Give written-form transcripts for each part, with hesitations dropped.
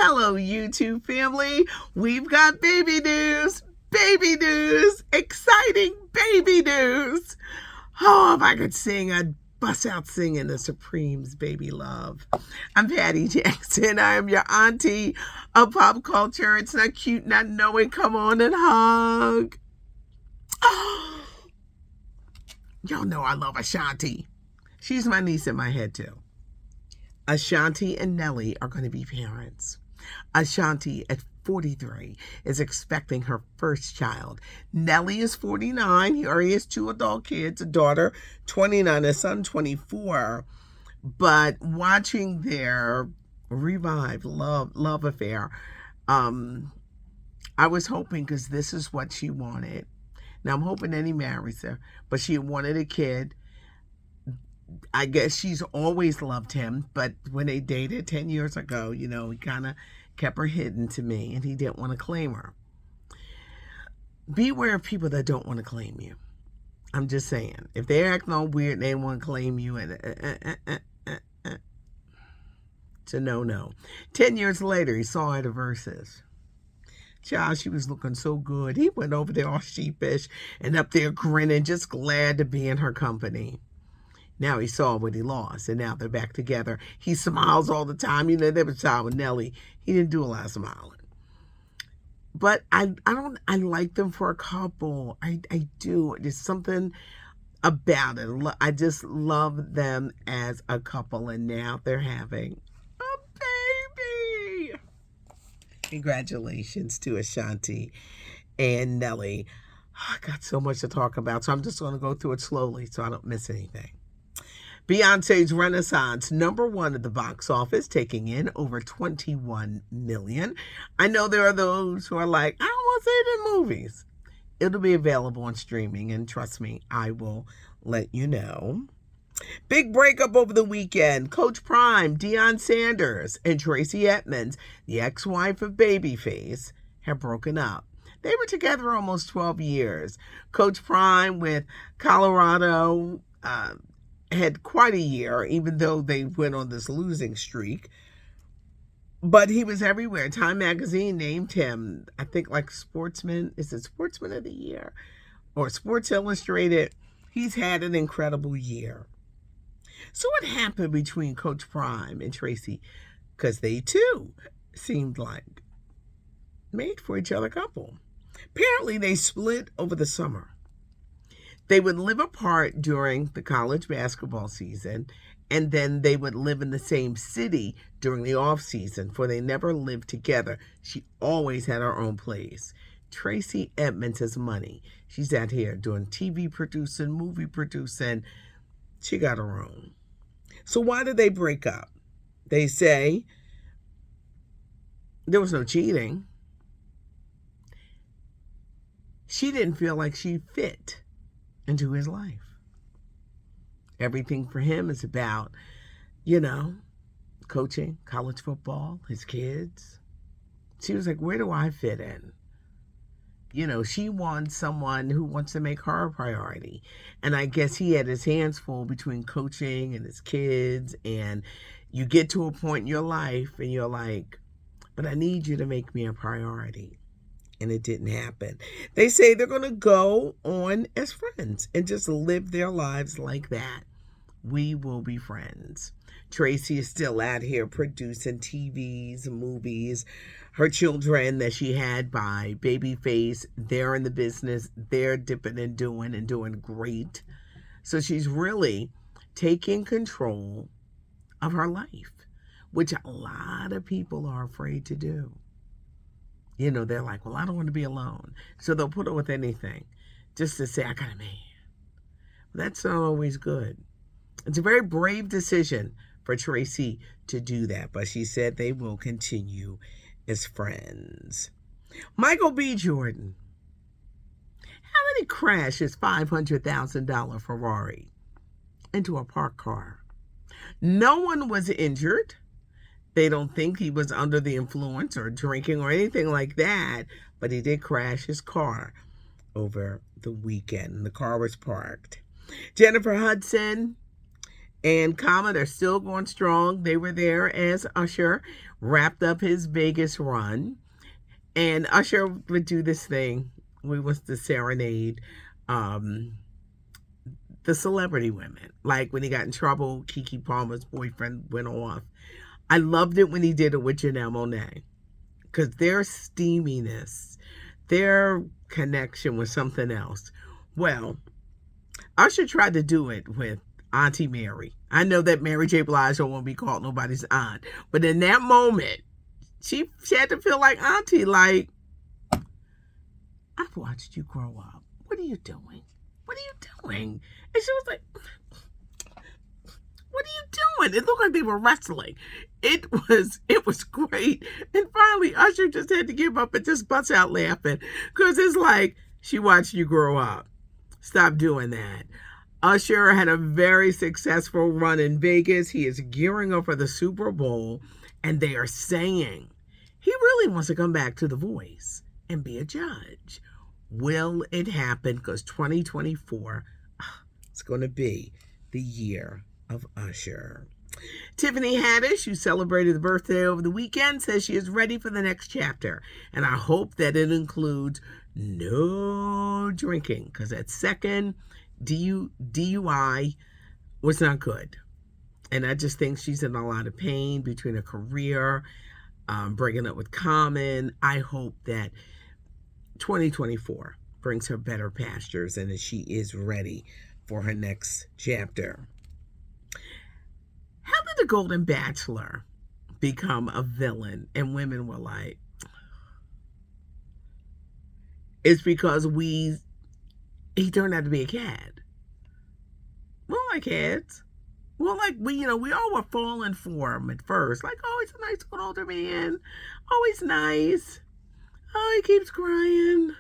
Hello, YouTube family. We've got baby news. Baby news. Exciting baby news. Oh, if I could sing, I'd bust out singing the Supremes' Baby Love. I'm Patty Jackson. I am your auntie of pop culture. It's not cute not knowing. Come on and hug. Oh, y'all know I love Ashanti. She's my niece in my head, too. Ashanti and Nelly are going to be parents. Ashanti, at 43, is expecting her first child. Nelly is 49. He already has 2 adult kids, a daughter, 29, a son, 24. But watching their revived love affair, I was hoping, because this is what she wanted. Now, I'm hoping that he marries her, but she wanted a kid. I guess she's always loved him, but when they dated 10 years ago, he kind of kept her hidden to me, and he didn't want to claim her. Beware of people that don't want to claim you. I'm just saying. If they're acting all weird and they want to claim you, and it's a no-no. 10 years later, he saw her at the Versus. Child, she was looking so good. He went over there all sheepish and up there grinning, just glad to be in her company. Now he saw what he lost, and now they're back together. He smiles all the time. There was time with Nelly. He didn't do a lot of smiling. But I like them for a couple. I do. There's something about it. I just love them as a couple, and now they're having a baby. Congratulations to Ashanti and Nelly. I got so much to talk about, so I'm just going to go through it slowly so I don't miss anything. Beyonce's Renaissance, #1 at the box office, taking in over $21 million. I know there are those who are like, I don't want to see it in movies. It'll be available on streaming, and trust me, I will let you know. Big breakup over the weekend. Coach Prime, Deion Sanders, and Tracy Edmonds, the ex-wife of Babyface, have broken up. They were together almost 12 years. Coach Prime with Colorado had quite a year, even though they went on this losing streak. But he was everywhere. Time Magazine named him, I think, like Sportsman. Is it Sportsman of the Year? Or Sports Illustrated. He's had an incredible year. So what happened between Coach Prime and Tracy? Because they, too, seemed like made for each other couple. Apparently, they split over the summer. They would live apart during the college basketball season, and then they would live in the same city during the off season, for they never lived together. She always had her own place. Tracy Edmonds has money. She's out here doing TV producing, movie producing. She got her own. So why did they break up? They say there was no cheating. She didn't feel like she fit into his life. Everything for him is about, coaching, college football, his kids. She was like, where do I fit in? She wants someone who wants to make her a priority. And I guess he had his hands full between coaching and his kids. And you get to a point in your life and you're like, but I need you to make me a priority. And it didn't happen. They say they're going to go on as friends and just live their lives like that. We will be friends. Tracy is still out here producing TVs, movies. Her children that she had by Babyface, they're in the business. They're dipping and doing great. So she's really taking control of her life, which a lot of people are afraid to do. They're like, well, I don't want to be alone. So they'll put up with anything just to say, I got a man. That's not always good. It's a very brave decision for Tracy to do that. But she said they will continue as friends. Michael B. Jordan. How did he crash his $500,000 Ferrari into a parked car? No one was injured. They don't think he was under the influence or drinking or anything like that, but he did crash his car over the weekend. The car was parked. Jennifer Hudson and Common are still going strong. They were there as Usher wrapped up his Vegas run. And Usher would do this thing. We was to serenade um, the celebrity women. Like when he got in trouble, Keke Palmer's boyfriend went off. I loved it when he did it with Janelle Monáe because their steaminess, their connection was something else. Well, Usher tried to do it with Auntie Mary. I know that Mary J. Blige won't be called nobody's aunt, but in that moment, she had to feel like Auntie, like, I've watched you grow up. What are you doing? What are you doing? And she was like, what are you doing? It looked like they were wrestling. It was great. And finally, Usher just had to give up and just bust out laughing because it's like, she watched you grow up. Stop doing that. Usher had a very successful run in Vegas. He is gearing up for the Super Bowl, and they are saying he really wants to come back to The Voice and be a judge. Will it happen? Because 2024 is going to be the year of Usher. Tiffany Haddish, who celebrated the birthday over the weekend, says she is ready for the next chapter. And I hope that it includes no drinking, because that second DUI was not good. And I just think she's in a lot of pain between her career, breaking up with Common. I hope that 2024 brings her better pastures and that she is ready for her next chapter. How did the Golden Bachelor become a villain? And women were like, it's because he turned out to be a cat. We don't like cats. Well, like we all were falling for him at first. Like, oh, he's a nice older man. Oh, he's nice. Oh, he keeps crying.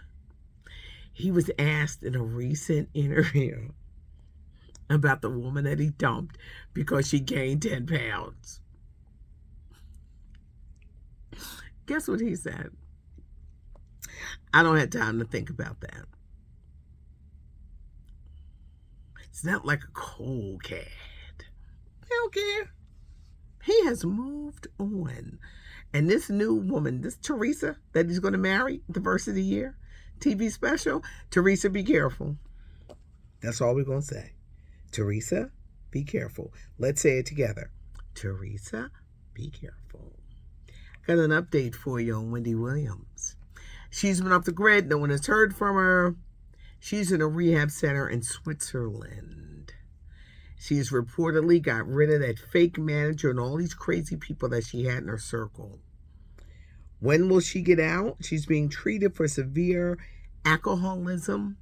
He was asked in a recent interview about the woman that he dumped because she gained 10 pounds. Guess what he said? I don't have time to think about that. It's not like a cold cat. I don't care. He has moved on. And this new woman, this Teresa that he's going to marry, the first of the year, TV special, Teresa, be careful. That's all we're going to say. Teresa, be careful. Let's say it together. Teresa, be careful. Got an update for you on Wendy Williams. She's been off the grid. No one has heard from her. She's in a rehab center in Switzerland. She's reportedly got rid of that fake manager and all these crazy people that she had in her circle. When will she get out? She's being treated for severe alcoholism.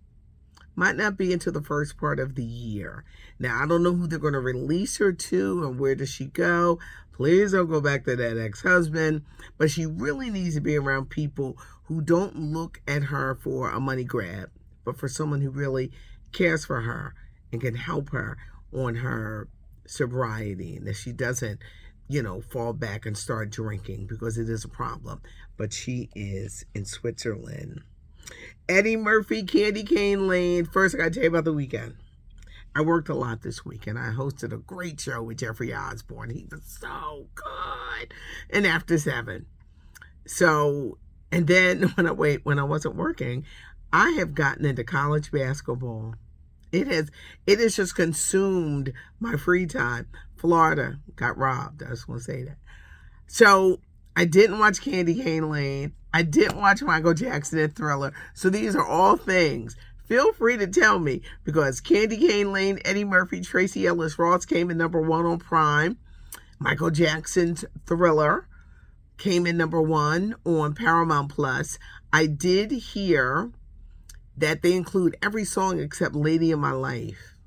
Might not be until the first part of the year. Now, I don't know who they're going to release her to and where does she go. Please don't go back to that ex-husband. But she really needs to be around people who don't look at her for a money grab, but for someone who really cares for her and can help her on her sobriety, and that she doesn't, fall back and start drinking, because it is a problem. But she is in Switzerland. Eddie Murphy, Candy Cane Lane. First, I got to tell you about the weekend. I worked a lot this week, and I hosted a great show with Jeffrey Osborne. He was so good. And After 7. So, and then when I wasn't working, I have gotten into college basketball. It has just consumed my free time. Florida got robbed. I just want to say that. So I didn't watch Candy Cane Lane. I didn't watch Michael Jackson and Thriller. So these are all things. Feel free to tell me, because Candy Cane Lane, Eddie Murphy, Tracy Ellis Ross came in number 1 on Prime. Michael Jackson's Thriller came in number 1 on Paramount Plus. I did hear that they include every song except Lady of My Life,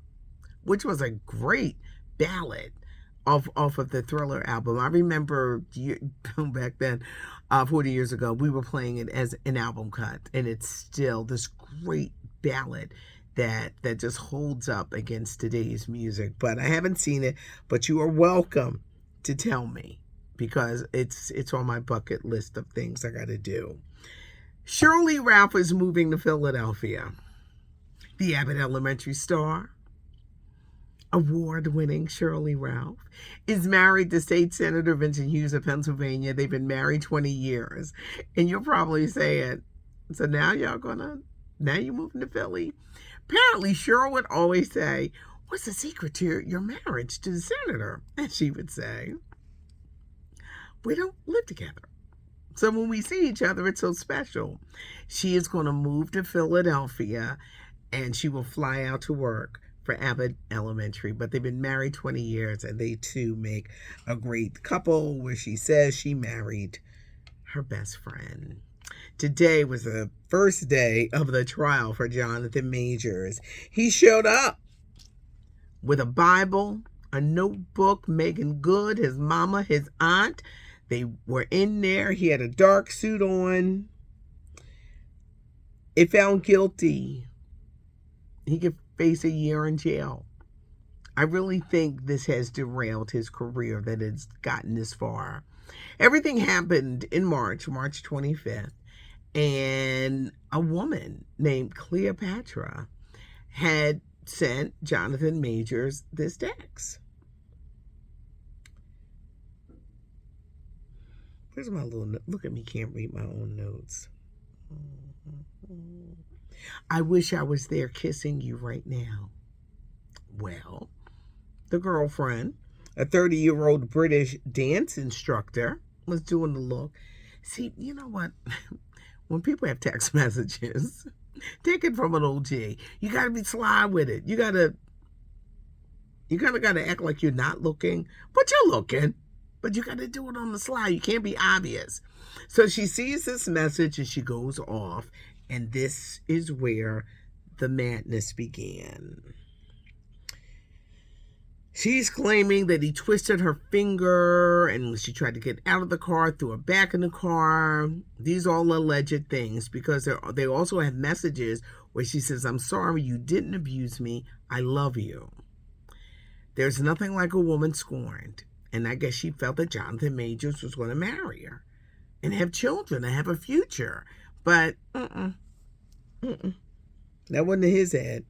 which was a great ballad off of the Thriller album. I remember back then, 40 years ago, we were playing it as an album cut, and it's still this great ballad that just holds up against today's music. But I haven't seen it, but you are welcome to tell me, because it's on my bucket list of things I got to do. Shirley Ralph is moving to Philadelphia. The Abbott Elementary star award-winning Shirley Ralph is married to State Senator Vincent Hughes of Pennsylvania. They've been married 20 years. And you're probably saying, so now now you're moving to Philly? Apparently, Cheryl would always say, what's the secret to your marriage to the senator? And she would say, we don't live together. So when we see each other, it's so special. She is going to move to Philadelphia and she will fly out to work for Abbott Elementary. But they've been married 20 years and they too make a great couple where she says she married her best friend. Today was the first day of the trial for Jonathan Majors. He showed up with a Bible, a notebook, Megan Good, his mama, his aunt. They were in there. He had a dark suit on. If found guilty, he could face a year in jail. I really think this has derailed his career that it's gotten this far. Everything happened in March 25th, and a woman named Cleopatra had sent Jonathan Majors this text. Where's my little note? Look at me, can't read my own notes. I wish I was there kissing you right now. Well, the girlfriend, a 30-year-old British dance instructor, was doing the look. See, you know what? When people have text messages, take it from an OG. You got to be sly with it. You kind of got to act like you're not looking, but you're looking. But you got to do it on the sly. You can't be obvious. So she sees this message and she goes off. And this is where the madness began. She's claiming that he twisted her finger and she tried to get out of the car, threw her back in the car. These are all alleged things because they also have messages where she says, I'm sorry, you didn't abuse me. I love you. There's nothing like a woman scorned. And I guess she felt that Jonathan Majors was going to marry her and have children and have a future. But that wasn't in his head.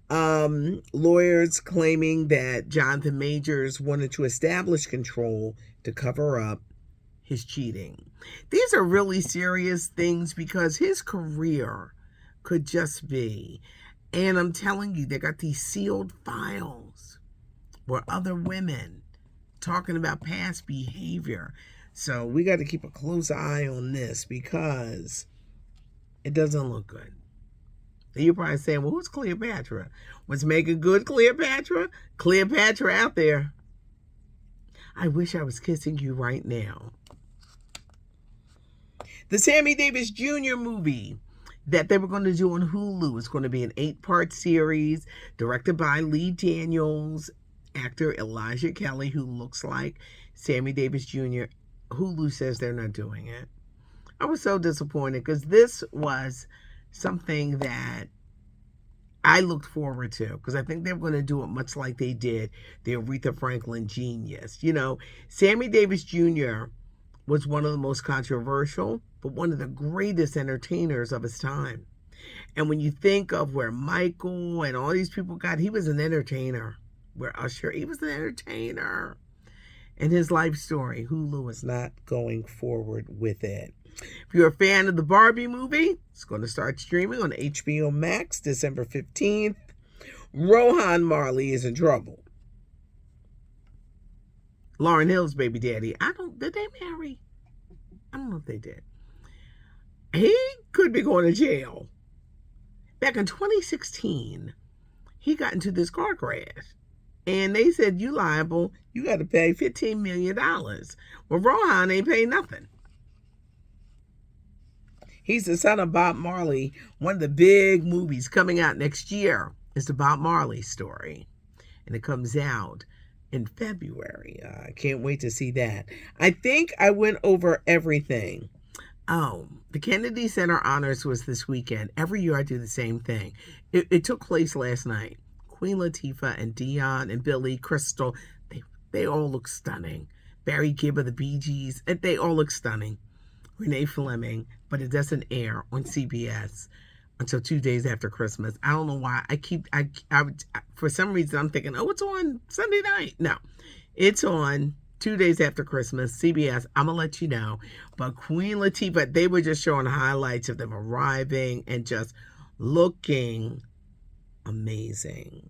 Lawyers claiming that Jonathan Majors wanted to establish control to cover up his cheating. These are really serious things because his career could just be, and I'm telling you, they got these sealed files where other women talking about past behavior. So we got to keep a close eye on this because it doesn't look good. You're probably saying, well, who's Cleopatra? Was Megan Good Cleopatra? Cleopatra out there. I wish I was kissing you right now. The Sammy Davis Jr. movie that they were going to do on Hulu is going to be an 8-part series directed by Lee Daniels, actor Elijah Kelly, who looks like Sammy Davis Jr. Hulu says they're not doing it. I was so disappointed because this was something that I looked forward to because I think they were going to do it much like they did the Aretha Franklin Genius. You know, Sammy Davis Jr. was one of the most controversial, but one of the greatest entertainers of his time. And when you think of where Michael and all these people got, he was an entertainer. Where Usher, he was an entertainer. And his life story, Hulu is not going forward with it. If you're a fan of the Barbie movie, it's going to start streaming on HBO Max December 15th. Rohan Marley is in trouble. Lauryn Hill's baby daddy. Did they marry? I don't know if they did. He could be going to jail. Back in 2016, he got into this car crash. And they said, you liable, you got to pay $15 million. Well, Rohan ain't paying nothing. He's the son of Bob Marley. One of the big movies coming out next year is the Bob Marley story. And it comes out in February. I can't wait to see that. I think I went over everything. Oh, the Kennedy Center Honors was this weekend. Every year I do the same thing. It took place last night. Queen Latifah and Dion and Billy Crystal, they all look stunning. Barry Gibb of the Bee Gees, they all look stunning. Renee Fleming, but it doesn't air on CBS. until 2 days after Christmas. I don't know why. For some reason, I'm thinking, oh, it's on Sunday night. No, it's on 2 days after Christmas. CBS, I'm going to let you know. But Queen Latifah, they were just showing highlights of them arriving and just looking amazing.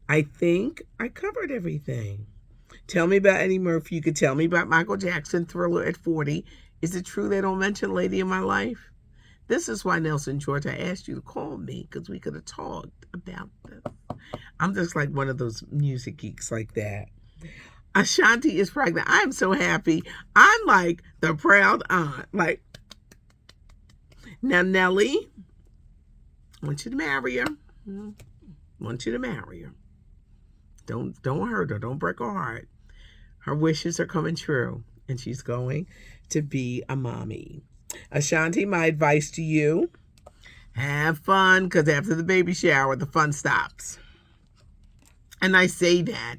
I think I covered everything. Tell me about Eddie Murphy. You could tell me about Michael Jackson, Thriller at 40. Is it true they don't mention Lady in My Life? This is why, Nelson George, I asked you to call me, because we could have talked about this. I'm just like one of those music geeks like that. Ashanti is pregnant. I'm so happy. I'm like the proud aunt. Like, now, Nelly, I want you to marry her. I want you to marry her. Don't hurt her. Don't break her heart. Her wishes are coming true, and she's going to be a mommy. Ashanti, my advice to you, have fun, because after the baby shower, the fun stops. And I say that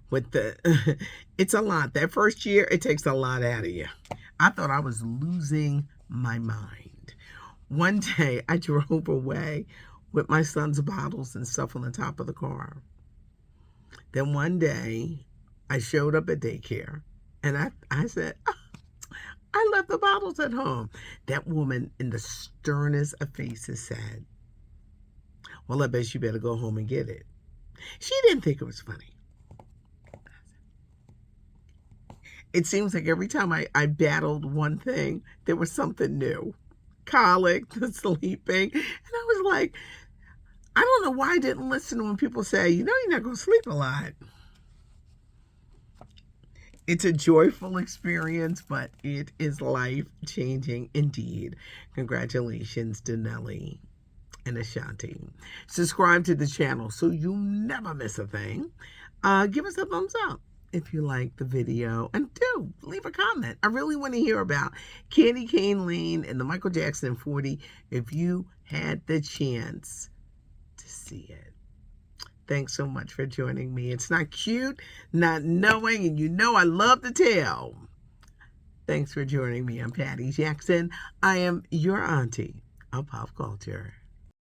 with it's a lot. That first year, it takes a lot out of you. I thought I was losing my mind. One day, I drove away with my son's bottles and stuff on the top of the car. Then one day, I showed up at daycare, and I said, oh, I left the bottles at home. That woman, in the sternest of faces, said, well, I bet you better go home and get it. She didn't think it was funny. It seems like every time I battled one thing, there was something new. Colic, the sleeping. And I was like, I don't know why I didn't listen when people say, you're not going to sleep a lot. It's a joyful experience, but it is life-changing indeed. Congratulations to Nelly and Ashanti. Subscribe to the channel so you never miss a thing. Give us a thumbs up if you like the video, and do leave a comment. I really want to hear about Candy Cane Lane and the Michael Jackson 40 if you had the chance to see it. Thanks so much for joining me. It's not cute, not knowing, and I love to tell. Thanks for joining me. I'm Patty Jackson. I am your auntie of pop culture.